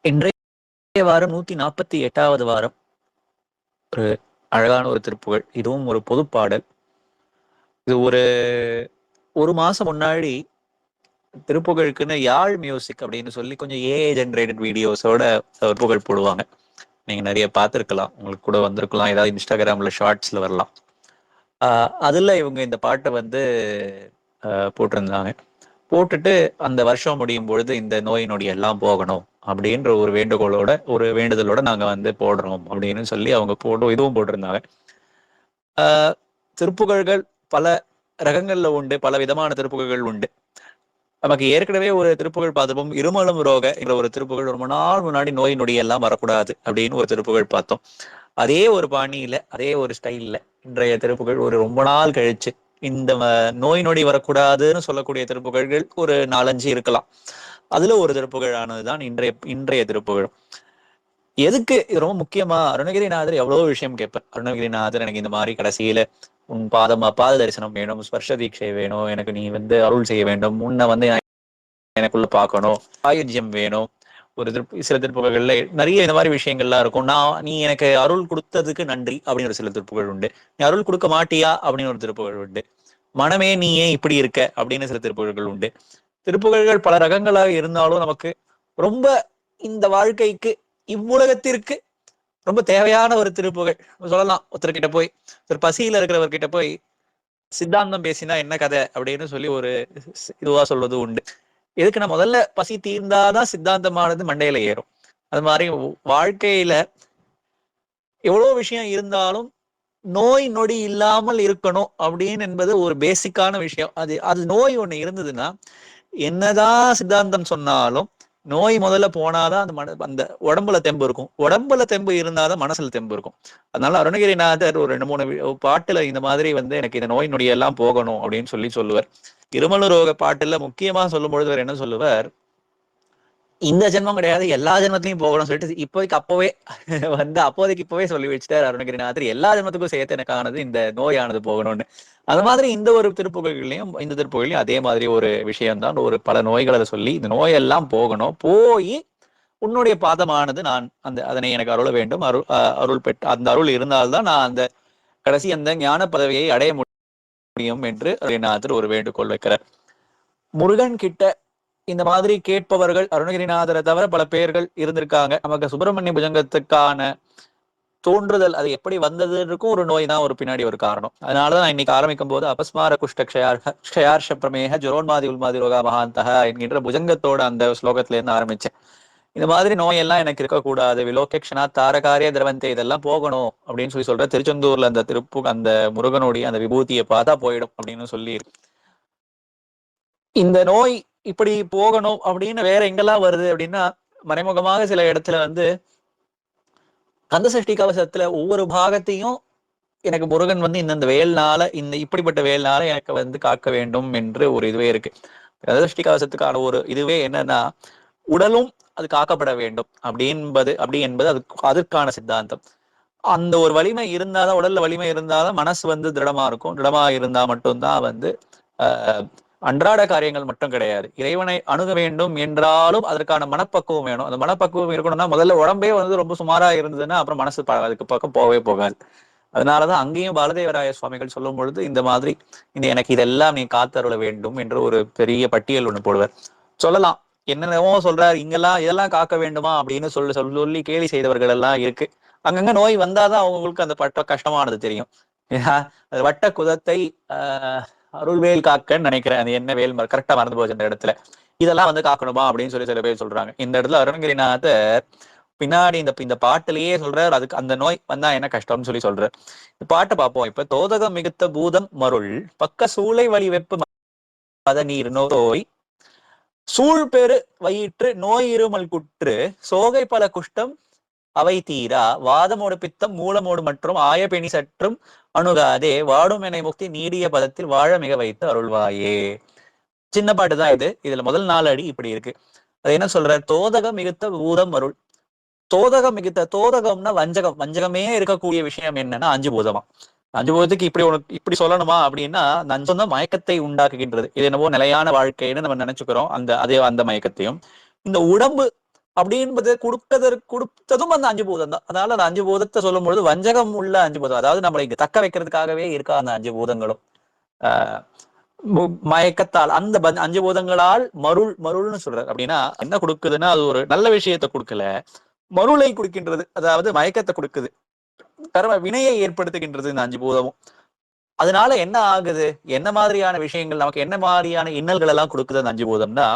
இன்றைய வாரம் 148வது வாரம். ஒரு அழகான ஒரு திருப்புகழ். இதுவும் ஒரு பொதுப்பாடல். இது ஒரு மாசம் முன்னாடி திருப்புகழுக்குன்னு யாழ் மியூசிக் அப்படின்னு சொல்லி கொஞ்சம் ஏஐ ஜென்ரேட்டட் வீடியோஸோட புகழ் போடுவாங்க. நீங்க நிறைய பார்த்துருக்கலாம், உங்களுக்கு கூட வந்திருக்கலாம், ஏதாவது இன்ஸ்டாகிராம்ல ஷார்ட்ஸ்ல வரலாம். அதுல இவங்க இந்த பாட்டை வந்து போட்டிருந்தாங்க. போட்டுட்டு அந்த வருஷம் முடியும் பொழுது இந்த நோய் நொடி எல்லாம் போகணும் அப்படின்ற ஒரு வேண்டுகோளோட, ஒரு வேண்டுதலோட நாங்க வந்து போடுறோம் அப்படின்னு சொல்லி அவங்க இதுவும் போட்டிருந்தாங்க. திருப்புகழ்கள் பல ரகங்கள்ல உண்டு, பல விதமான திருப்புகழ்கள் உண்டு. நமக்கு ஏற்கனவே ஒரு திருப்புகழ் பார்த்திருப்போம், இருமலும் ரோக என்ற ஒரு திருப்புகழ். ரொம்ப நாள் முன்னாடி நோய் நொடி எல்லாம் வரக்கூடாது அப்படின்னு ஒரு திருப்புகழ் பார்த்தோம். அதே ஒரு பாணியில, அதே ஒரு ஸ்டைல்ல இன்றைய திருப்புகழ் ஒரு ரொம்ப நாள் கழிச்சு இந்த நோய் நொடி வரக்கூடாதுன்னு சொல்லக்கூடிய திருப்புகழ்கள் ஒரு 4-5 இருக்கலாம். அதுல ஒரு திருப்புகழானதுதான் இன்றைய திருப்புகழ். எதுக்கு இது ரொம்ப முக்கியமா? அருணகிரிநாதர் எவ்வளவு விஷயம் கேட்பார். அருணகிரிநாதர் எனக்கு இந்த மாதிரி கடைசியில உன் பாத தரிசனம் வேணும், ஸ்பர்ஷ தீட்சை வேணும், எனக்கு நீ வந்து அருள் செய்ய வேண்டும், உன்னை வந்து எனக்குள்ள பார்க்கணும், ஆயுஜ்யம் வேணும். சில திருப்புகள்ல நிறைய இந்த மாதிரி விஷயங்கள்லாம் இருக்கும். நீ எனக்கு அருள் கொடுத்ததுக்கு நன்றி அப்படின்னு ஒரு சில திருப்புகள் உண்டு. நீ அருள் கொடுக்க மாட்டியா அப்படின்னு ஒரு திருப்புகள் உண்டு. மனமே நீ ஏன் இப்படி இருக்க அப்படின்னு சில திருப்புகள்கள் உண்டு. திருப்புகழ்கள் பல ரகங்களாக இருந்தாலும் நமக்கு ரொம்ப இந்த வாழ்க்கைக்கு, இவ்வுலகத்திற்கு ரொம்ப தேவையான ஒரு திருப்புகழ் சொல்லலாம். ஒருத்தர்கிட்ட போய், ஒரு பசியில இருக்கிறவர்கிட்ட போய் சித்தாந்தம் பேசினா என்ன கதை அப்படின்னு சொல்லி ஒரு இதுவா சொல்வது உண்டு. எதுக்குன்னா முதல்ல பசி தீர்ந்தாதான் சித்தாந்தமானது மண்டையில ஏறும். அது மாதிரி வாழ்க்கையில எவ்வளவு விஷயம் இருந்தாலும் நோய் நொடி இல்லாமல் இருக்கணும் அப்படின்னு என்பது ஒரு பேசிக்கான விஷயம். அது நோய் ஒண்ணு இருந்ததுன்னா என்னதான் சித்தாந்தம் சொன்னாலும் நோய் முதல்ல போனாதான் அந்த உடம்புல தெம்பு இருக்கும். உடம்புல தெம்பு இருந்தாதான் மனசுல தெம்பு இருக்கும். அதனால அருணகிரிநாதர் ஒரு 2-3 பாட்டுல இந்த மாதிரி வந்து எனக்கு இந்த நோய் நொடியெல்லாம் போகணும் அப்படின்னு சொல்லுவார். இருமலரோக பாட்டுல முக்கியமா சொல்லும் பொழுது அவர் என்ன சொல்லுவார், இந்த ஜென்மம் கிடையாது, எல்லா ஜென்மத்திலையும் போகணும்னு சொல்லிட்டு அப்போதைக்கு இப்பவே சொல்லி வச்சுட்டார் அருணகிரிநாதர். எல்லா ஜென்மத்துக்கும் சேர்த்து எனக்கானது இந்த நோயானது போகணும்னு. அது மாதிரி இந்த ஒரு திருப்புகழ்லையும் அதே மாதிரி ஒரு விஷயம்தான். ஒரு பல நோய்களை சொல்லி இந்த நோயெல்லாம் போகணும், போய் உன்னுடைய பாதமானது நான் அதனை எனக்கு அருள வேண்டும், அருள் பெற்று அந்த அருள் இருந்தால்தான் நான் அந்த கடைசி அந்த ஞான பதவியை அடைய முடியும் என்று அருணகிரிநாதர் ஒரு வேண்டுகோள் வைக்கிறார். முருகன் கிட்ட இந்த மாதிரி கேட்பவர்கள் அருணகிரிநாதரை தவிர பல பேர்கள் இருந்திருக்காங்க. நமக்கு சுப்பிரமணிய புஜங்கத்துக்கான தோன்றுதல் அது எப்படி வந்ததுக்கும் ஒரு நோய் தான் ஒரு பின்னாடி ஒரு காரணம். அதனாலதான் நான் இன்னைக்கு ஆரம்பிக்கும் போது அபஸ்மார குஷ்ட க்ஷயார்ஷ பிரமேக ஜுரோன்மாதி உள்மாதி ரோகா மகாந்தக என்கின்ற புஜங்கத்தோட அந்த ஸ்லோகத்துல இருந்து ஆரம்பிச்சேன். இந்த மாதிரி நோயெல்லாம் எனக்கு இருக்கக்கூடாது, விலோகேக்ஷனா தாரகாரிய திரவந்தே இதெல்லாம் போகணும் அப்படின்னு சொல்ற திருச்செந்தூர்ல அந்த முருகனுடைய அந்த விபூதியை பார்த்தா போயிடும் அப்படின்னு சொல்லி இந்த நோய் இப்படி போகணும் அப்படின்னு வேற எங்கெல்லாம் வருது அப்படின்னா, மறைமுகமாக சில இடத்துல வந்து கந்தசஷ்டி கவசத்துல ஒவ்வொரு பாகத்தையும் எனக்கு முருகன் வந்து இந்த வேல்னால இப்படிப்பட்ட வேல்னால எனக்கு வந்து காக்க வேண்டும் என்று ஒரு இதுவே இருக்கு. கந்தசஷ்டி கவசத்துக்கான ஒரு இதுவே என்னன்னா, உடலும் அது காக்கப்பட வேண்டும் அப்படி என்பது அதற்கான சித்தாந்தம். அந்த ஒரு வலிமை இருந்தாதான், உடல்ல வலிமை இருந்தாதான் மனசு வந்து திருடமா இருக்கும். திருடமா இருந்தா மட்டும்தான் வந்து அன்றாட காரியங்கள் மட்டும் கிடையாது, இறைவனை அணுக வேண்டும் என்றாலும் அதற்கான மனப்பக்குவம் வேணும். அந்த மனப்பக்குவம் இருக்கணும்னா முதல்ல உடம்பே வந்து ரொம்ப சுமாரா இருந்ததுன்னா அப்புறம் மனசு அதுக்கு பக்கம் போகவே போகாது. அதனாலதான் அங்கேயும் பாலதேவராய சுவாமிகள் சொல்லும் பொழுது இந்த மாதிரி எனக்கு இதெல்லாம் நீ காத்தருள வேண்டும் என்று ஒரு பெரிய பட்டியல் ஒண்ணு போடுவார். சொல்லலாம், என்னென்னவோ சொல்றாரு, இங்கெல்லாம் இதெல்லாம் காக்க வேண்டுமா அப்படின்னு சொல்லி கேலி செய்தவர்கள் எல்லாம் இருக்கு. அங்கங்க நோய் வந்தாதான் அவங்களுக்கு அந்த கஷ்டமானது தெரியும். வட்ட குதத்தை அருள்வேல் காக்கன்னு நினைக்கிறேன். அது என்ன வேல் கரெக்டா மறந்து போச்சு அந்த இடத்துல. இதெல்லாம் வந்து காக்கணுமா அப்படின்னு சில பேர் சொல்றாங்க. இந்த இடத்துல அருணகிரிநாதர் பின்னாடி இந்த பாட்டிலேயே சொல்றாரு, அதுக்கு அந்த நோய் வந்தா என்ன கஷ்டம்னு சொல்றாரு. இந்த பாட்டை பார்ப்போம். இப்ப தோதகம் மிகுத்த பூதம் மருள் பக்க சூளை வழி வெப்பு மத நீர் நோய் சூழ் பெரு வயிற்று நோய் இருமல் குற்று சோகை பல குஷ்டம் அவை தீரா வாதமோடு பித்தம் மூலமோடு மற்றும் ஆயபெணி சற்றும் அணுகாதே வாடும் என முக்தி நீடிய பதத்தில் வாழ மிக வைத்து அருள்வாயே. சின்ன பாட்டுதான் இது. இதுல முதல் 4 அடி இப்படி இருக்கு. அது என்ன சொல்ற, தோதகம் மிகுத்த பூதம் அருள். தோதகம்னா வஞ்சகம். வஞ்சகமே இருக்கக்கூடிய விஷயம் என்னன்னா 5 பூதமா. 5 பூதத்துக்கு இப்படி சொல்லணுமா அப்படின்னா, அந்த 5 தான் மயக்கத்தை உண்டாக்குகின்றது. இது என்னவோ நிலையான வாழ்க்கைன்னு நம்ம நினைச்சுக்கிறோம். அந்த மயக்கத்தையும் இந்த உடம்பு அப்படின்பது கொடுத்ததும் அந்த அஞ்சு பூதம் தான். அதனால அந்த அஞ்சு பூதத்தை சொல்லும் பொழுது வஞ்சகம் உள்ள அஞ்சு பூதம், அதாவது நம்மளை இங்க தக்க வைக்கிறதுக்காகவே இருக்கா அந்த அஞ்சு பூதங்களும். ஆஹ் மயக்கத்தால் அந்த அஞ்சு பூதங்களால் மருள்னு சொல்றாரு. அப்படின்னா என்ன கொடுக்குதுன்னா, அது ஒரு நல்ல விஷயத்தை கொடுக்கல, மருளை கொடுக்கின்றது, அதாவது மயக்கத்தை கொடுக்குது, கர்ம வினையை ஏற்படுத்துகின்றது இந்த அஞ்சு பூதமும். அதனால என்ன ஆகுது, என்ன மாதிரியான விஷயங்கள், நமக்கு என்ன மாதிரியான இன்னல்கள் எல்லாம் கொடுக்குது அந்த அஞ்சு பூதம்னா,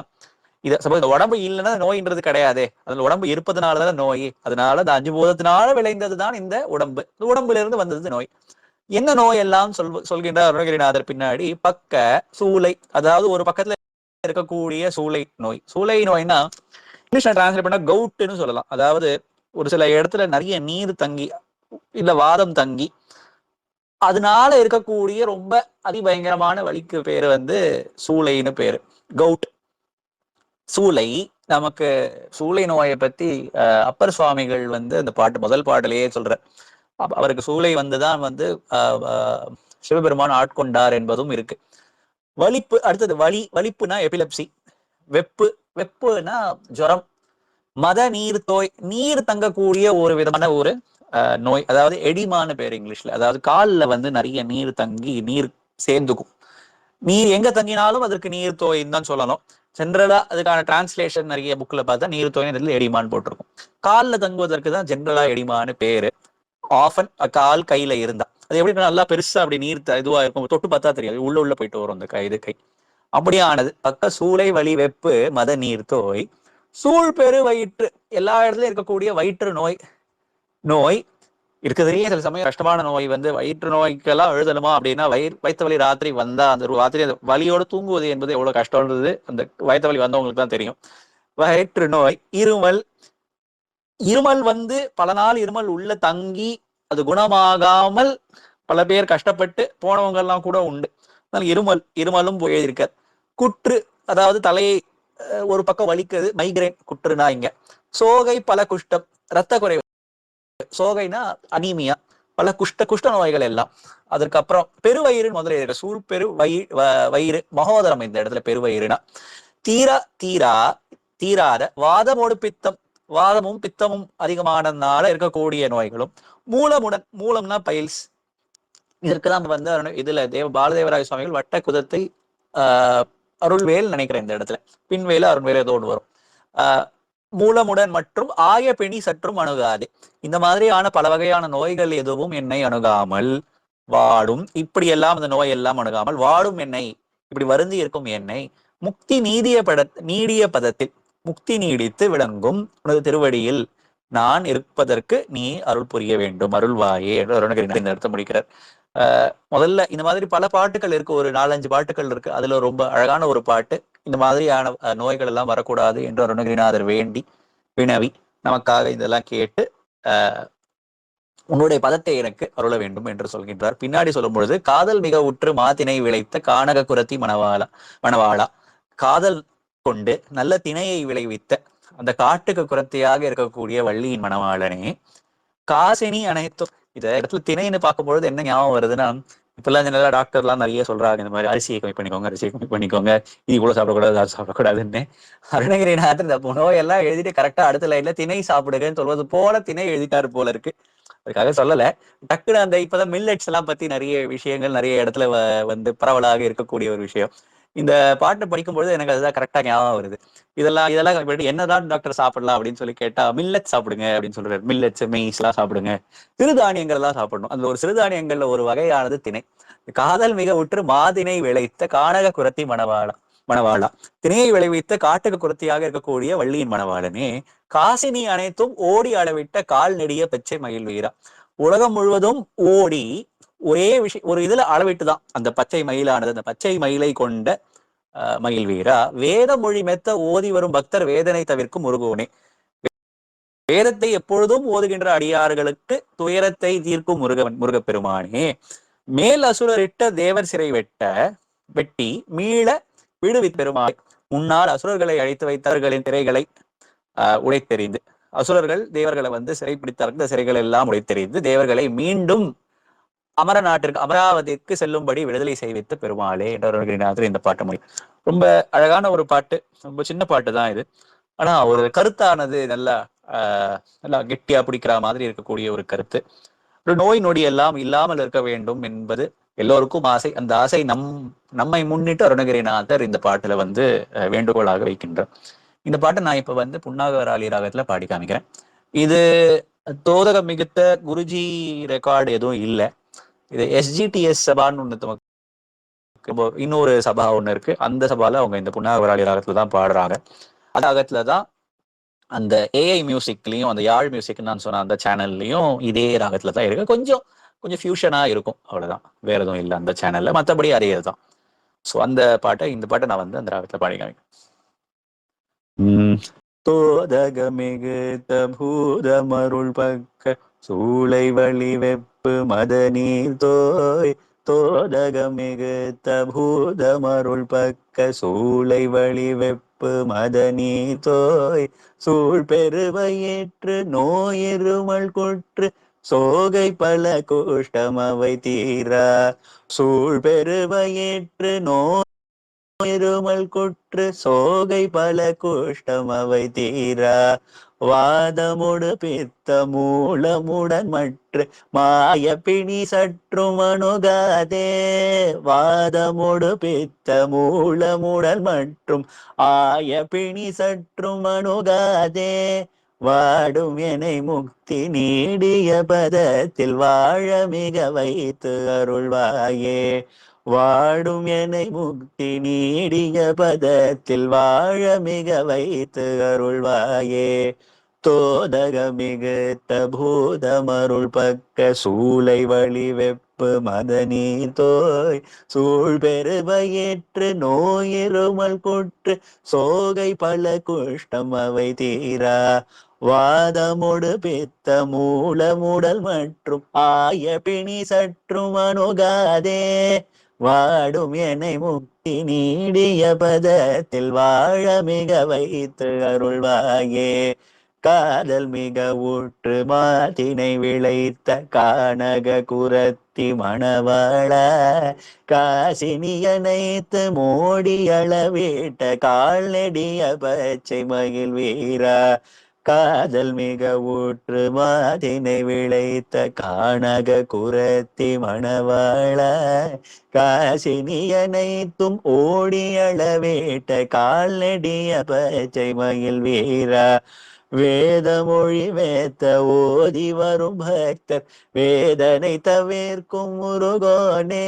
இதை சப்போஸ் இந்த உடம்பு இல்லைன்னா நோயின்றது கிடையாதே, அதுல உடம்பு இருப்பதனாலதான் நோய். அதனால இந்த அஞ்சு பூதத்தினால விளைந்ததுதான் இந்த உடம்பு, இந்த உடம்புல இருந்து வந்தது நோய். என்ன நோய் எல்லாம் சொல்கின்றார் அருணகிரிநாதர் பின்னாடி. பக்க சூளை, அதாவது ஒரு பக்கத்துல இருக்கக்கூடிய சூளை நோய். சூளை நோய்னா இங்கிலீஷ்ல டிரான்ஸ்லேட் பண்ணா கவுட்னு சொல்லலாம். அதாவது ஒரு சில இடத்துல நிறைய நீர் தங்கி இல்ல வாதம் தங்கி அதனால இருக்கக்கூடிய ரொம்ப அதிபயங்கரமான வலிக்கு பேரு வந்து சூளைன்னு பேரு, கவுட். சூளை நமக்கு சூளை நோயை பத்தி அப்பர் சுவாமிகள் வந்து அந்த பாட்டு முதல் பாடலையே சொல்ற, அவருக்கு சூளை வந்துதான் வந்து சிவபெருமான் ஆட்கொண்டார் என்பதும் இருக்கு. வலிப்பு, அடுத்தது வலிப்புனா எபிலப்சி, வெப்பு, வெப்புனா ஜுரம், மத நீர் தோய், நீர் தங்கக்கூடிய ஒரு விதமான ஒரு நோய், அதாவது எடிமான்னு பேர் இங்கிலீஷ்ல. அதாவது காலில் வந்து நிறைய நீர் தங்கி நீர் சேர்ந்துக்கும். நீர் எங்க தங்கினாலும் அதற்கு நீர் தோயின்னு தான் சொல்லணும். ஜென்ரலா அதுக்கான டிரான்ஸ்லேஷன் நிறைய புக்ல பார்த்தா நீர் தோயின் எடிமான் போட்டிருக்கும். காலில் தங்குவதற்கு தான் ஜென்ரலா எடிமான்னு பேரு. ஆஃபன் கால் கையில இருந்தா அது எப்படி நல்லா பெருசா அப்படி நீர் இதுவா இருக்கும், தொட்டு பார்த்தா தெரியாது, உள்ள போயிட்டு வரும் அந்த கை. அப்படியானது பக்க சூளை வலி வெப்பு மத நீர் தோய் சூழ் பெரு வயிற்று, எல்லா இடத்துலயும் இருக்கக்கூடிய வயிற்று நோய். நோய் இருக்குதுலேயே சில சமயம் கஷ்டமான நோய் வந்து வயிற்று நோய்க்கெல்லாம் எழுதணுமா அப்படின்னா, வயிற்று வலி ராத்திரி வந்தா அந்த ராத்திரி அந்த வலியோடு தூங்குவது என்பது எவ்வளவு கஷ்டம்ன்றது அந்த வயிற்று வலி வந்தவங்களுக்கு தான் தெரியும். வயிற்று நோய், இருமல், இருமல் வந்து பல நாள் இருமல் உள்ள தங்கி அது குணமாகாமல் பல பேர் கஷ்டப்பட்டு போனவங்க எல்லாம் கூட உண்டு. இருமலும் எழுதியிருக்கார். குற்று, அதாவது தலையை ஒரு பக்கம் வலிக்குது, மைக்ரைன், குற்றுனா இங்க. சோகை பல குஷ்டம், ரத்த குறைவு, சோகைனா அனீமியா, பல குஷ்ட நோய்கள் எல்லாம். அதுக்கப்புறம் பெருவயிறு முதல்ல சூழ் பெரு வயிறு மகோதரம், இந்த இடத்துல பெருவயிறுனா தீராத வாதமோடு பித்தம், வாதமும் பித்தமும் அதிகமானதுனால இருக்கக்கூடிய நோய்களும். மூலம்னா பைல்ஸ். இதற்குதான் வந்து இதுல பாலதேவராய சுவாமிகள் வட்ட குதத்தை அருள்வேல் நினைக்கிறேன் இந்த இடத்துல, பின்வேல அருள்வேல் ஏதோ ஒன்று வரும். மூலமுடன் மற்றும் ஆய பிணி சற்றும் அணுகாது. இந்த மாதிரியான பல வகையான நோய்கள் எதுவும் என்னை அணுகாமல் வாடும். இப்படி எல்லாம் அந்த நோய் எல்லாம் அணுகாமல் வாடும் என்னை, இப்படி வருந்தி இருக்கும் என்னை முக்தி நீடிய பதத்தில் முக்தி நீடித்து விளங்கும் உனது திருவடியில் நான் இருப்பதற்கு நீ அருள் புரிய வேண்டும், அருள்வாயே என்று அருணகிரி இந்த இடத்தை முடிக்கிறார். முதல்ல இந்த மாதிரி பல பாட்டுகள் இருக்கு, ஒரு 4-5 பாட்டுகள் இருக்கு. அதுல ரொம்ப அழகான ஒரு பாட்டு, இந்த மாதிரியான நோய்கள் எல்லாம் வரக்கூடாது என்று அருணகிரிநாதர் வேண்டி வினவி நமக்காக இதெல்லாம் கேட்டு உன்னுடைய பதத்தை எனக்கு அருள வேண்டும் என்று சொல்கின்றார். பின்னாடி சொல்லும் பொழுது காதல் மிக உற்று மாத்தினை விளைத்த கானக குரத்தி மணவாளா, காதல் கொண்டு நல்ல திணையை விளைவித்த அந்த காட்டுக்கு குரத்தையாக இருக்கக்கூடிய வள்ளியின் மணவாளனே, காசினி அனைத்தும். இத இடத்துல திணைன்னு பார்க்கும்பொழுது என்ன ஞாபகம் வருதுன்னா, இப்பெல்லாம் ஜெனரலா டாக்டர்லாம் நிறைய சொல்றாங்க, இந்த மாதிரி அரிசியை கம்மி பண்ணிக்கோங்க, அரிசியை கம்மி பண்ணிக்கோங்க, இது இவ்வளவு சாப்பிடக்கூடாது, அது சாப்பிடக்கூடாதுன்னு. அருணகிரிநாதர் இந்த நோயெல்லாம் எழுதிட்டு கரெக்டா அடுத்த லைன்ல திணை சாப்பிடுங்கன்னு சொல்வது போல திணை எழுதிட்டாரு போல இருக்கு. அதுக்காக சொல்லல, டக்குனு அந்த இப்பதான் மில்லட்ஸ் எல்லாம் பத்தி நிறைய விஷயங்கள் நிறைய இடத்துல வந்து பரவலாக இருக்கக்கூடிய ஒரு விஷயம். இந்த பாட்டு படிக்கும்பொழுது எனக்கு அதுதான் கரெக்டா ஞாபகம் வருது. இதெல்லாம் என்னதான் டாக்டர் சாப்பிடலாம் அப்படின்னு சொல்லி கேட்டா, மில்லட் சாப்பிடுங்க அப்படின்னு சொல்றாரு. மில்லட்ஸ், மெய்ஸ் எல்லாம் சாப்பிடுங்க, சிறுதானியங்கள் எல்லாம் சாப்பிடணும். அந்த ஒரு சிறுதானியங்கள்ல ஒரு வகையானது திணை. காதல் மிக உற்று மாதினை விளைத்த கானக குரத்தி மணவாளா, திணையை விளைவித்த காட்டுக்கு குரத்தியாக இருக்கக்கூடிய வள்ளியின் மணவாளனே, காசினி அனைத்தும் ஓடி அளவிட்ட கால் நெடிய பச்சை மயில் வீரா. உலகம் முழுவதும் ஓடி ஒரே விஷயம் ஒரு இதுல அளவிட்டுதான் அந்த பச்சை மயிலானது, அந்த பச்சை மயிலை கொண்ட மயில் வீரா, வேத மொழி மெத்த ஓதி வரும் பக்தர் வேதனை தவிர்க்கும் முருகோனே. வேதத்தை எப்பொழுதும் ஓதுகின்ற அடியார்களுக்கு துயரத்தை தீர்க்கும் முருகப்பெருமானே, மேல் அசுரரிட்ட தேவர் சிறை வெட்டி மீள விடுவிப்பெருமாள், முன்னால் அசுரர்களை அழைத்து வைத்தவர்களின் திரைகளை உடைத்தெறிந்து, அசுரர்கள் தேவர்களை வந்து சிறைப்பிடித்தார்கள், இந்த சிறைகள் எல்லாம் உடைத்தெறிந்து தேவர்களை மீண்டும் அமர நாட்டிற்கு அமராவதிக்கு செல்லும்படி விடுதலை செய்வித்த பெருமாளே என்ற இந்த பாட்டு மொழி. ரொம்ப அழகான ஒரு பாட்டு, ரொம்ப சின்ன பாட்டு தான் இது. ஆனா ஒரு கருத்தானது நல்லா நல்லா கெட்டியா பிடிக்கிற மாதிரி இருக்கக்கூடிய ஒரு கருத்து. ஒரு நோய் நொடி எல்லாம் இல்லாமல் இருக்க வேண்டும் என்பது எல்லோருக்கும் ஆசை. அந்த ஆசை நம்மை முன்னிட்டு அருணகிரிநாதர் இந்த பாட்டுல வேண்டுகோளாக வைக்கின்றார். இந்த பாட்டை நான் இப்ப புன்னாகவராளி ராகத்துல பாடி காமிக்கிறேன். இது தோதகம் மிகுத்த குருஜி ரெக்கார்டு எதுவும் இல்லை. இது எஸ்ஜிடிஎஸ் சபான்னு ஒண்ணு இன்னொரு சபா ஒண்ணு இருக்கு. அந்த சபால அவங்க இந்த புன்னாகவராளி ராகத்துல தான் பாடுறாங்க. அந்த ராகத்துல தான் அந்த ஏஐ மியூசிக்லயும் அந்த யாழ் மியூசிக் நான் சொன்ன அந்த சேனல்லையும் இதே ராகத்துல தான் இருக்கு. கொஞ்சம் கொஞ்சம் ஃபியூஷனா இருக்கும், அவ்வளவுதான். வேற எதுவும் இல்லை அந்த சேனல்ல. மற்றபடி அதே தான். ஸோ இந்த பாட்டை நான் அந்த ராகத்துல பாடி காமிக்கிறேன். தோதகமிகுத்த பூதமருள் பக்க சூளை வழி வெப்பு மதநீர் தோய். தோதகமிகுத்த பூதமருள் பக்க சூளை வழி வெப்பு மதநீர் தோய். சூழ் பெருவையேற்று நோயிருமல் குற்று சோகை பல கோஷ்டம் அவை தீரா. சூழ் பெருவையேற்று இருமல் குற்று சோகை பல குஷ்டம் அவை தீரா. வாதமுடு பித்த மூலமுடன் மற்ற மாய பிணி சற்றும் அணுகாதே. வாதமுடு பித்த மூலமுடன் மற்றும் ஆய பிணி சற்றும் அணுகாதே. வாடும் எனை முக்தி நீடிய பதத்தில் வாழ மிக வைத்து அருள்வாயே. வாடும் எனை முக்தி நீடிய பதத்தில் வாழ மிக வைத்து அருள்வாயே. தோதக மிகுத்த பூதமருள் பக்க சூளை வழி வெப்பு மதனி தோய். சூழ் பெருவையேற்று நோயிருமல் குற்று சோகை பல குஷ்டம் அவை தீரா. வாதமுடு பித்த மூலமுடல் மற்றும் ஆய பிணி சற்றும் அணுகாதே. வாடும் என்னை முக்தி நீடிய பதத்தில் வாழ மிக வைத்து அருள்வாயே. காதல் மிக ஊற்று மாத்தினை விளைத்த கானக குரத்தி மணவாள. காசினி அனைத்து மோடி அளவிட்ட கால் நெடிய பச்சை மகிழ் வீரா. காதல் மிக ஊற்று மாதினை விளைத்த கானக குரத்தி மணவாள. காசினி அனைத்தும் ஓடி அளவேட்ட கால் நெடிய பச்சை மகிழ் வீரா. வேத மொழி வேத்த ஓதி வரும் பக்தர் வேதனை தவிர்க்கும் முருகோனே.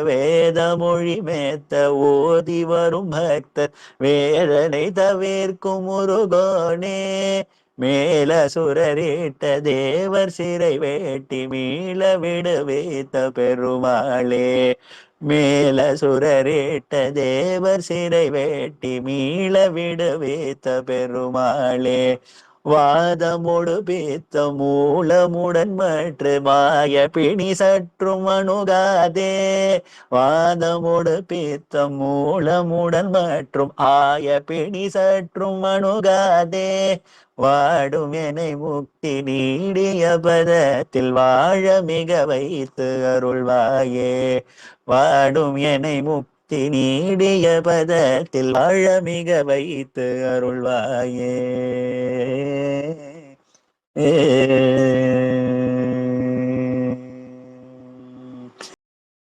வேத மொழி மேத்த ஓதி வரும் பக்தர் வேதனை தவிர்க்கும் முருகோனே. மேல சுரரிட்ட தேவர் சிறை வேட்டி மீள விடுவித்த பெருமாளே. மேல சுரரிட்ட தேவர் சிறை வேட்டி மீள விடுவித்த பெருமாளே. வாதமுடு பித்த மூலமுடன் மற்ற மாய பிணி சற்றும் அணுகாதே. வாதமுடு பித்த மூலமுடன் மற்றும் ஆய பிணி சற்றும் அணுகாதே. வாடும் என்னை முக்தி நீடிய பதத்தில் வாழ மிக வைத்து அருள்வாயே. வாடும் என்னை முக்தி நீடிய பதத்தில் வாழ மிக வைத்து அருள்வாயே.